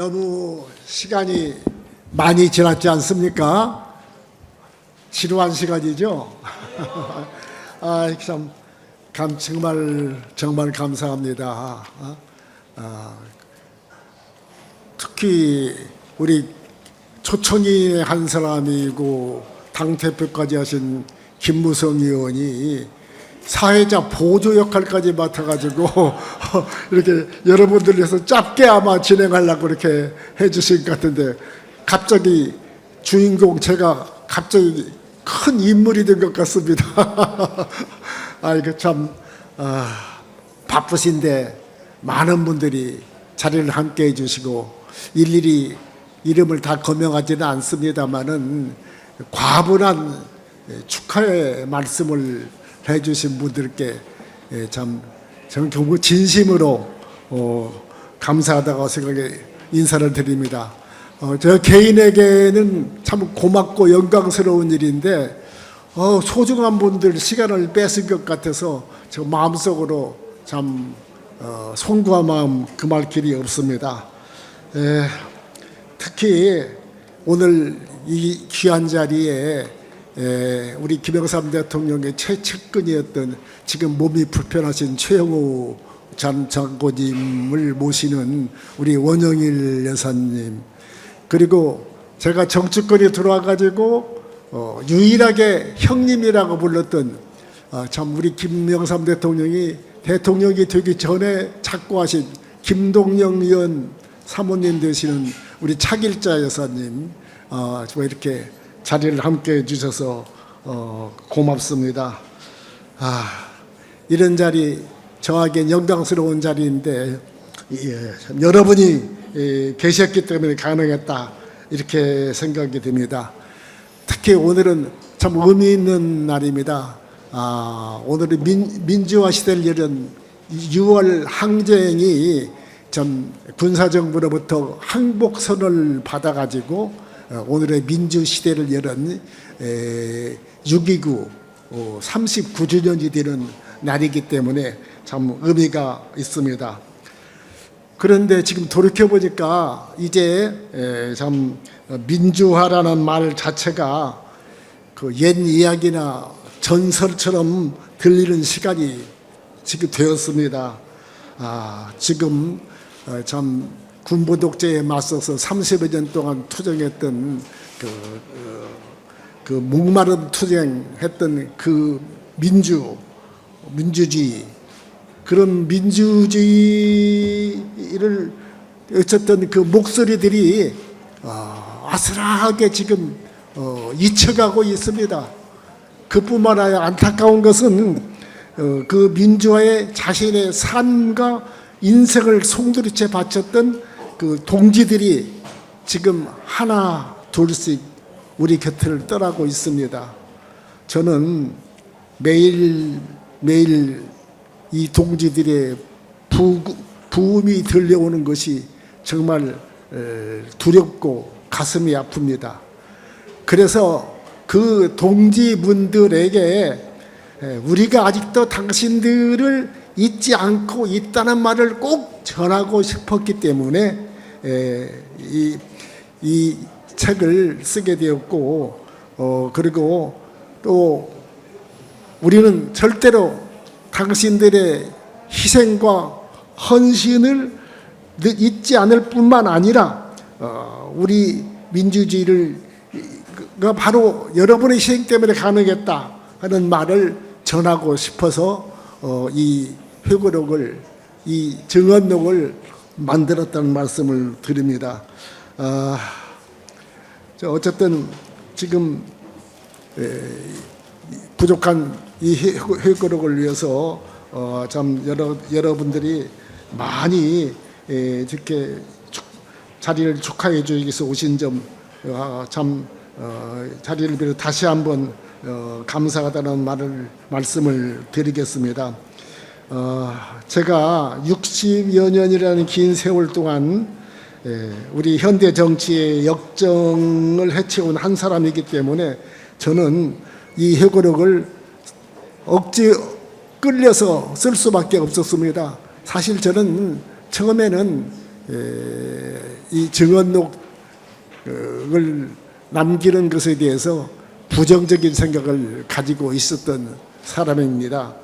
너무 시간이 많이 지났지 않습니까? 지루한 시간이죠. 정말 감사합니다. 특히 우리 초청인의 한 사람이고 당대표까지 하신 김무성 의원이 사회자 보조 역할까지 맡아가지고 이렇게 여러분들 위해서 짧게 아마 진행하려고 이렇게 해주신 것 같은데, 갑자기 주인공 제가 갑자기 큰 인물이 된 것 같습니다. 이거 참 바쁘신데 많은 분들이 자리를 함께 해주시고, 일일이 이름을 다 거명하지는 않습니다만은 과분한 축하의 말씀을 해주신 분들께 참 저는 정말 진심으로 감사하다고 생각해 인사를 드립니다. 저 개인에게는 참 고맙고 영광스러운 일인데 소중한 분들 시간을 뺏은 것 같아서 저 마음속으로 참 송구한 마음 금할 길이 없습니다. 특히 오늘 이 귀한 자리에 우리 김영삼 대통령의 최측근이었던 지금 몸이 불편하신 최영우 전 장고님을 모시는 우리 원영일 여사님, 그리고 제가 정치권에 들어와 가지고 유일하게 형님이라고 불렀던 참 우리 김영삼 대통령이 대통령이 되기 전에 착고하신 김동영 의원 사모님 되시는 우리 차길자 여사님, 이렇게 자리를 함께 해주셔서 고맙습니다. 이런 자리 저에겐 영광스러운 자리인데 여러분이 계셨기 때문에 가능했다, 이렇게 생각이 듭니다. 특히 오늘은 참 의미 있는 날입니다. 오늘은 민주화 시대를 여는 6월 항쟁이 전 군사정부로부터 항복선을 받아가지고 오늘의 민주시대를 열은 6.29 39주년이 되는 날이기 때문에 참 의미가 있습니다. 그런데 지금 돌이켜보니까 이제 참 민주화라는 말 자체가 그 옛 이야기나 전설처럼 들리는 시간이 지금 되었습니다. 지금 참 군부 독재에 맞서서 30여 년 동안 투쟁했던 그 목마른 투쟁했던 그 민주주의, 그런 민주주의를 외쳤던 그 목소리들이 아슬하게 지금 잊혀가고 있습니다. 그뿐만 아니라 안타까운 것은 그 민주화에 자신의 삶과 인생을 송두리째 바쳤던 그 동지들이 지금 하나 둘씩 우리 곁을 떠나고 있습니다. 저는 매일 이 동지들의 부음이 들려오는 것이 정말 두렵고 가슴이 아픕니다. 그래서 그 동지분들에게 우리가 아직도 당신들을 잊지 않고 있다는 말을 꼭 전하고 싶었기 때문에 이 책을 쓰게 되었고, 그리고 또 우리는 절대로 당신들의 희생과 헌신을 잊지 않을 뿐만 아니라 우리 민주주의가 바로 여러분의 희생 때문에 가능했다 하는 말을 전하고 싶어서 이 회고록을, 이 증언록을 만들었다는 말씀을 드립니다. 어쨌든 지금 부족한 이 회고록을 위해서 참 여러분들이 많이 이렇게 자리를 축하해 주기 위해서 오신 점 참 자리를 빌어 다시 한번 감사하다는 말씀을 드리겠습니다. 제가 60여 년이라는 긴 세월 동안 우리 현대 정치의 역정을 해치운 한 사람이기 때문에 저는 이 회고록을 억지 끌려서 쓸 수밖에 없었습니다. 사실 저는 처음에는 이 정원록을 남기는 것에 대해서 부정적인 생각을 가지고 있었던 사람입니다.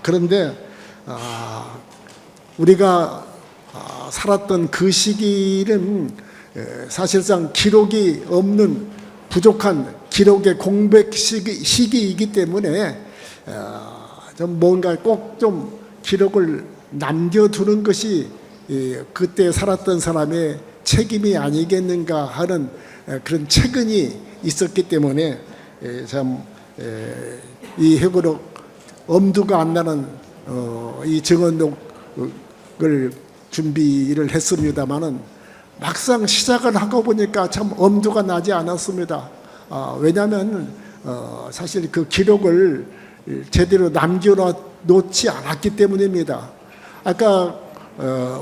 그런데 우리가 살았던 그 시기는 사실상 기록이 없는 부족한 기록의 공백 시기이기 때문에 좀 뭔가 꼭 좀 기록을 남겨두는 것이 그때 살았던 사람의 책임이 아니겠는가 하는 그런 체근이 있었기 때문에 참 이 회고록 엄두가 안 나는 이 정원록을 준비를 했습니다마는 막상 시작을 하고 보니까 참 엄두가 나지 않았습니다. 왜냐하면 사실 그 기록을 제대로 남겨놓지 않았기 때문입니다. 아까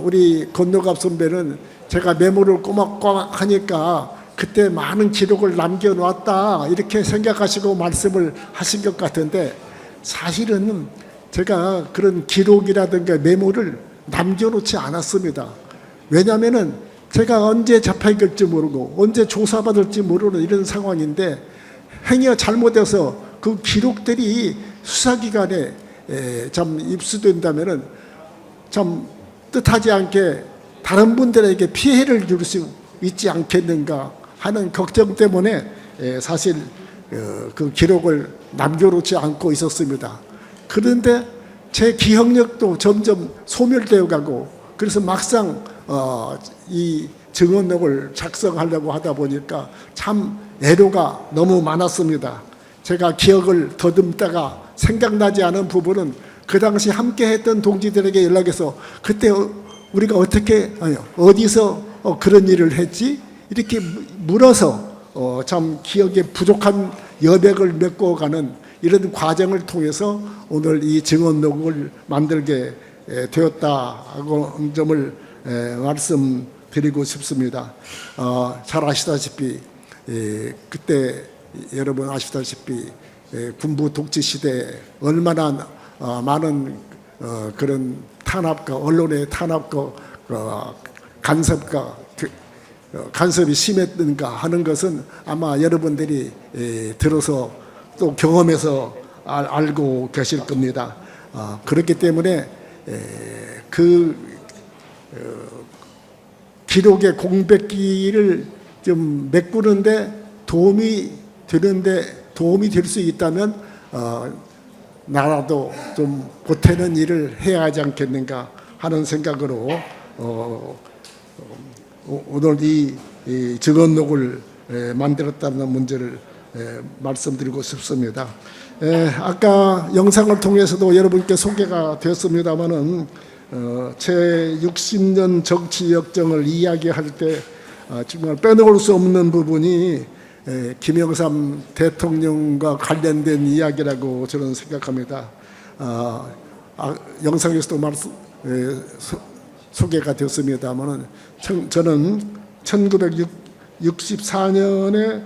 우리 건노갑 선배는 제가 메모를 꼬막꼬막 하니까 그때 많은 기록을 남겨놨다 이렇게 생각하시고 말씀을 하신 것 같은데, 사실은 제가 그런 기록이라든가 메모를 남겨놓지 않았습니다. 왜냐하면 제가 언제 잡혀갈지 모르고 언제 조사받을지 모르는 이런 상황인데, 행여 잘못해서 그 기록들이 수사기관에 참 입수된다면은 참 뜻하지 않게 다른 분들에게 피해를 줄 수 있지 않겠는가 하는 걱정 때문에 사실 그 기록을 남겨놓지 않고 있었습니다. 그런데 제 기억력도 점점 소멸되어 가고, 그래서 막상 이 정원록을 작성하려고 하다 보니까 참 애로가 너무 많았습니다. 제가 기억을 더듬다가 생각나지 않은 부분은 그 당시 함께 했던 동지들에게 연락해서 그때 우리가 어디서 그런 일을 했지? 이렇게 물어서 참 기억에 부족한 여백을 메꿔가는 이런 과정을 통해서 오늘 이 정원록을 만들게 되었다고 점을 말씀드리고 싶습니다. 잘 아시다시피 그때 여러분 아시다시피 군부 독재 시대에 얼마나 많은 그런 탄압과 언론의 탄압과 간섭이 심했던가 하는 것은 아마 여러분들이 들어서 또 경험해서 알고 계실 겁니다. 그렇기 때문에 그 기록의 공백기를 좀 메꾸는데 도움이 될 수 있다면 나라도 좀 보태는 일을 해야 하지 않겠는가 하는 생각으로 오늘 이 정원록을 만들었다는 문제를 말씀드리고 싶습니다. 아까 영상을 통해서도 여러분께 소개가 되었습니다마는 제 60년 정치 역정을 이야기할 때 정말 빼놓을 수 없는 부분이 김영삼 대통령과 관련된 이야기라고 저는 생각합니다. 영상에서도 소개가 되었습니다마는 저는 1964년에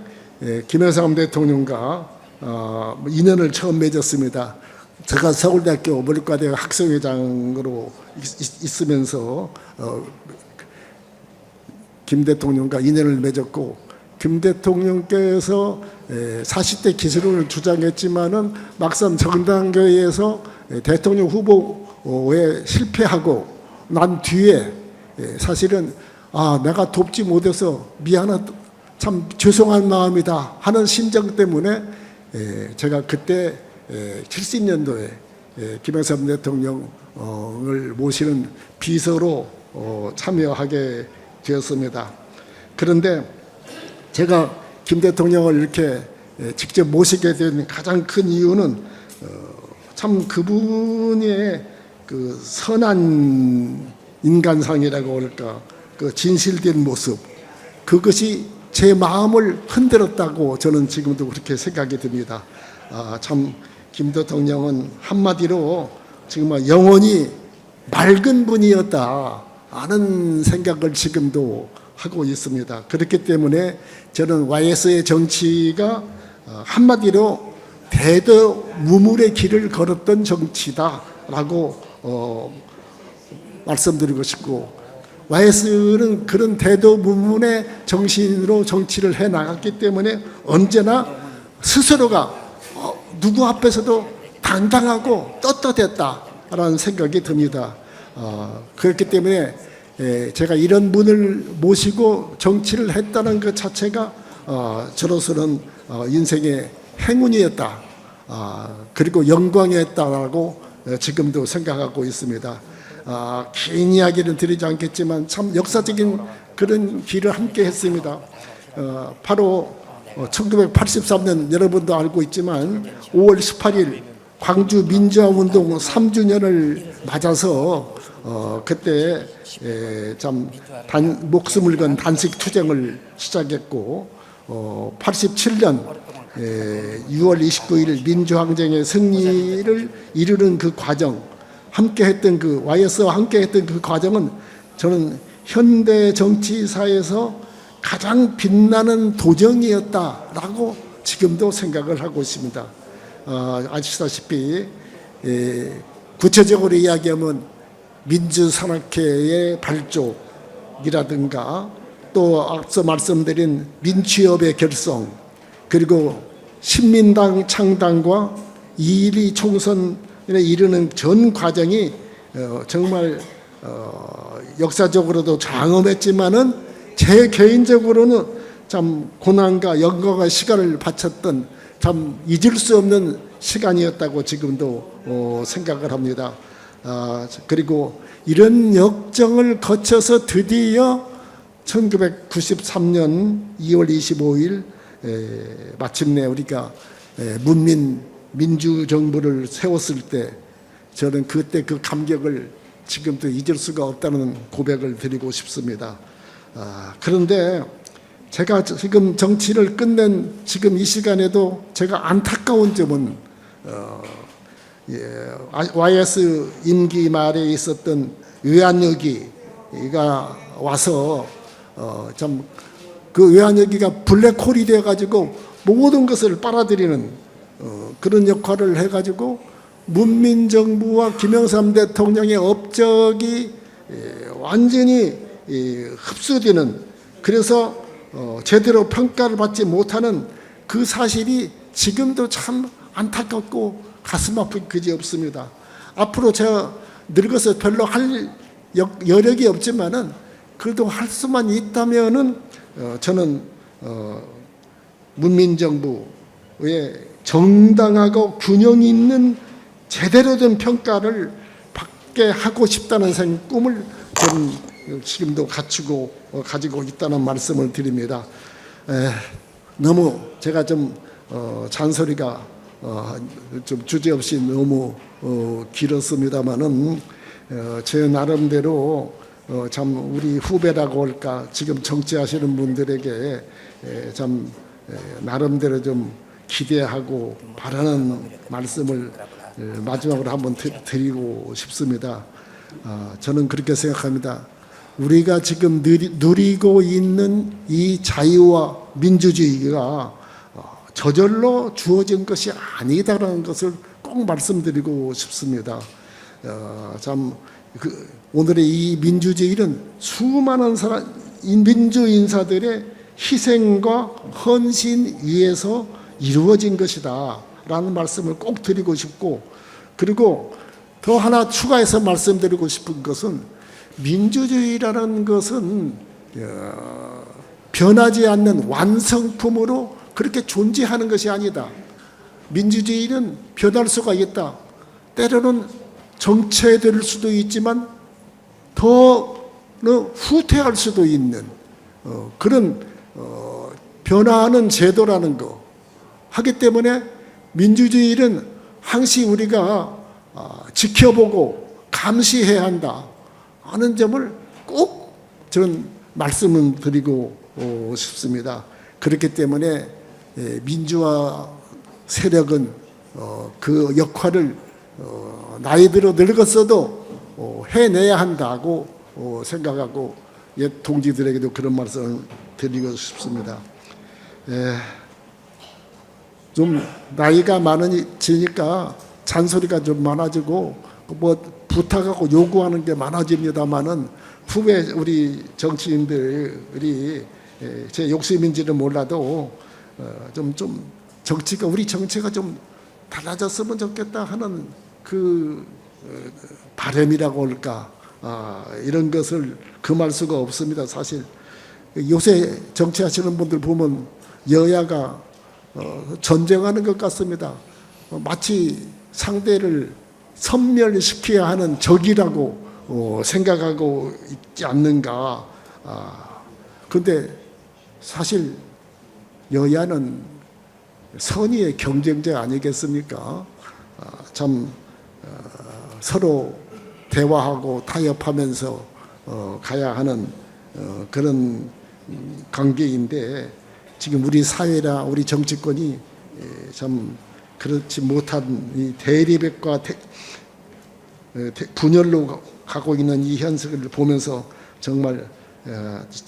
김영삼 대통령과 인연을 처음 맺었습니다. 제가 서울대학교 물리과대 학생회장으로 있으면서 김 대통령과 인연을 맺었고, 김 대통령께서 40대 기술을 주장했지만은 막상 정당교회에서 대통령 후보에 실패하고 난 뒤에 사실은 내가 돕지 못해서 미안하다, 참 죄송한 마음이다 하는 심정 때문에 제가 그때 70년도에 김영삼 대통령을 모시는 비서로 참여하게 되었습니다. 그런데 제가 김 대통령을 이렇게 직접 모시게 된 가장 큰 이유는 참 그분의 그 선한 인간상이라고 할까, 그 진실된 모습, 그것이 제 마음을 흔들었다고 저는 지금도 그렇게 생각이 듭니다. 참 김 대통령은 한마디로 정말 영원히 맑은 분이었다 하는 생각을 지금도 하고 있습니다. 그렇기 때문에 저는 YS의 정치가 한마디로 대더무물의 길을 걸었던 정치다라고 말씀드리고 싶고, YS는 그런 대도문문의 정신으로 정치를 해 나갔기 때문에 언제나 스스로가 누구 앞에서도 당당하고 떳떳했다라는 생각이 듭니다. 그렇기 때문에 제가 이런 분을 모시고 정치를 했다는 것 자체가 저로서는 인생의 행운이었다, 그리고 영광이었다라고 지금도 생각하고 있습니다. 긴 이야기는 드리지 않겠지만 참 역사적인 그런 길을 함께 했습니다. 바로 1983년 여러분도 알고 있지만 5월 18일 광주 민주화운동 3주년을 맞아서 그때 참 목숨을 건 단식 투쟁을 시작했고 87년 6월 29일 민주항쟁의 승리를 이루는 그 과정, 함께했던 그 YS와 함께했던 그 과정은 저는 현대 정치사에서 가장 빛나는 도정이었다라고 지금도 생각을 하고 있습니다. 아시다시피 구체적으로 이야기하면 민주산악회의 발족이라든가 또 앞서 말씀드린 민취업의 결성, 그리고 신민당 창당과 2.12 총선에 이르는 전 과정이 정말 역사적으로도 장엄했지만은 제 개인적으로는 참 고난과 영광과 시간을 바쳤던 참 잊을 수 없는 시간이었다고 지금도 생각을 합니다. 그리고 이런 역정을 거쳐서 드디어 1993년 2월 25일 마침내 우리가 민주정부를 세웠을 때 저는 그때 그 감격을 지금도 잊을 수가 없다는 고백을 드리고 싶습니다. 그런데 제가 지금 정치를 끝낸 지금 이 시간에도 제가 안타까운 점은 YS 임기 말에 있었던 외환위기가 와서 참 그 외환위기가 블랙홀이 되어가지고 모든 것을 빨아들이는 그런 역할을 해가지고 문민정부와 김영삼 대통령의 업적이 완전히 흡수되는, 그래서 제대로 평가를 받지 못하는 그 사실이 지금도 참 안타깝고 가슴 아프기 그지없습니다. 앞으로 제가 늙어서 별로 할 여력이 없지만은 그래도 할 수만 있다면은 저는 문민정부의 정당하고 균형 있는 제대로 된 평가를 받게 하고 싶다는 꿈을 저는 지금도 가지고 있다는 말씀을 드립니다. 너무 제가 좀 잔소리가 좀 주제없이 너무 길었습니다만은 제 나름대로 참 우리 후배라고 할까, 지금 정치하시는 분들에게 참 나름대로 좀 기대하고 바라는 말씀을 마지막으로 한번 드리고 싶습니다. 저는 그렇게 생각합니다. 우리가 지금 누리고 있는 이 자유와 민주주의가 저절로 주어진 것이 아니다라는 것을 꼭 말씀드리고 싶습니다. 오늘의 이 민주주의는 수많은 민주 인사들의 희생과 헌신 위에서 이루어진 것이다 라는 말씀을 꼭 드리고 싶고, 그리고 더 하나 추가해서 말씀드리고 싶은 것은 민주주의라는 것은 변하지 않는 완성품으로 그렇게 존재하는 것이 아니다. 민주주의는 변할 수가 있다. 때로는 정체될 수도 있지만 더 후퇴할 수도 있는 그런 변화하는 제도라는 거 하기 때문에 민주주의는 항상 우리가 지켜보고 감시해야 한다 하는 점을 꼭 저는 말씀을 드리고 싶습니다. 그렇기 때문에 민주화 세력은 그 역할을 나이 들어 늙었어도 해내야 한다고 생각하고 옛 동지들에게도 그런 말씀을 드리고 싶습니다. 좀 나이가 많으니까 잔소리가 좀 많아지고 부탁하고 요구하는 게 많아집니다만은 후배 우리 정치인들이 제 욕심인지는 몰라도 좀 정치가 우리 정치가 좀 달라졌으면 좋겠다 하는 그 바람이라고 할까 이런 것을 금할 수가 없습니다. 사실 요새 정치하시는 분들 보면 여야가 전쟁하는 것 같습니다. 마치 상대를 섬멸시켜야 하는 적이라고 생각하고 있지 않는가. 그런데 사실 여야는 선의의 경쟁자 아니겠습니까? 참 서로 대화하고 타협하면서 가야 하는 그런 관계인데 지금 우리 사회나 우리 정치권이 참 그렇지 못한 이 대립과 분열로 가고 있는 이 현실을 보면서 정말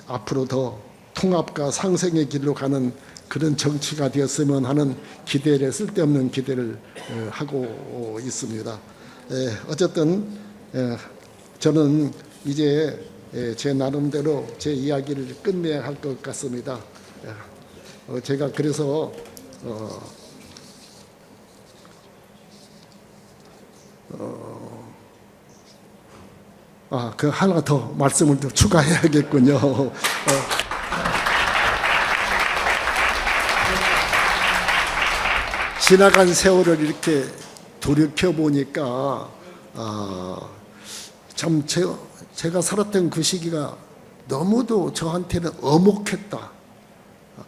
앞으로 더 통합과 상생의 길로 가는 그런 정치가 되었으면 하는 기대를 쓸데없는 기대를 하고 있습니다. 어쨌든 저는 이제 제 나름대로 제 이야기를 끝내야 할 것 같습니다. 제가 그래서 그 하나 더 말씀을 더 추가해야겠군요. 지나간 세월을 이렇게 돌이켜 보니까 참 제가 살았던 그 시기가 너무도 저한테는 엄혹했다.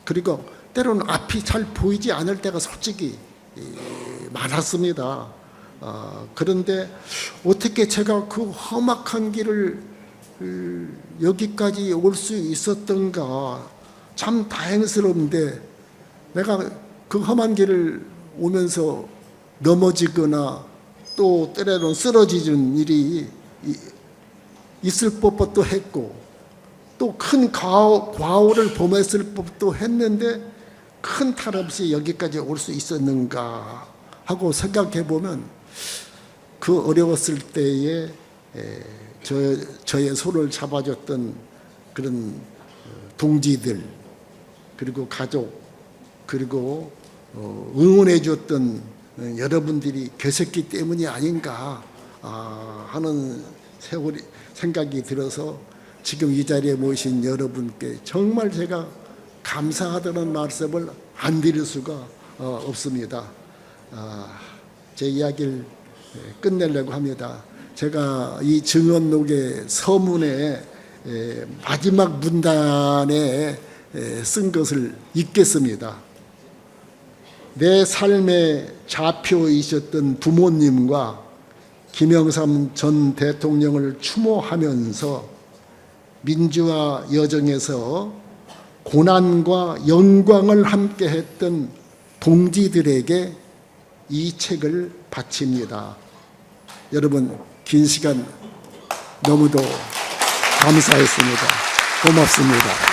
그리고 때로는 앞이 잘 보이지 않을 때가 솔직히 많았습니다. 그런데 어떻게 제가 그 험악한 길을 여기까지 올 수 있었던가 참 다행스러운데 내가 그 험한 길을 오면서 넘어지거나 또 때로는 쓰러지는 일이 있을 법도 했고 또 큰 과오를 범했을 법도 했는데 큰 탈 없이 여기까지 올 수 있었는가 하고 생각해 보면 그 어려웠을 때에 저의 손을 잡아줬던 그런 동지들 그리고 가족 그리고 응원해 줬던 여러분들이 계셨기 때문이 아닌가 하는 생각이 들어서 지금 이 자리에 모이신 여러분께 정말 제가 감사하다는 말씀을 안 드릴 수가 없습니다. 제 이야기를 끝내려고 합니다. 제가 이 증언록의 서문의 마지막 문단에 쓴 것을 읽겠습니다. 내 삶의 좌표이셨던 부모님과 김영삼 전 대통령을 추모하면서 민주화 여정에서 고난과 영광을 함께 했던 동지들에게 이 책을 바칩니다. 여러분 긴 시간 너무도 감사했습니다. 고맙습니다.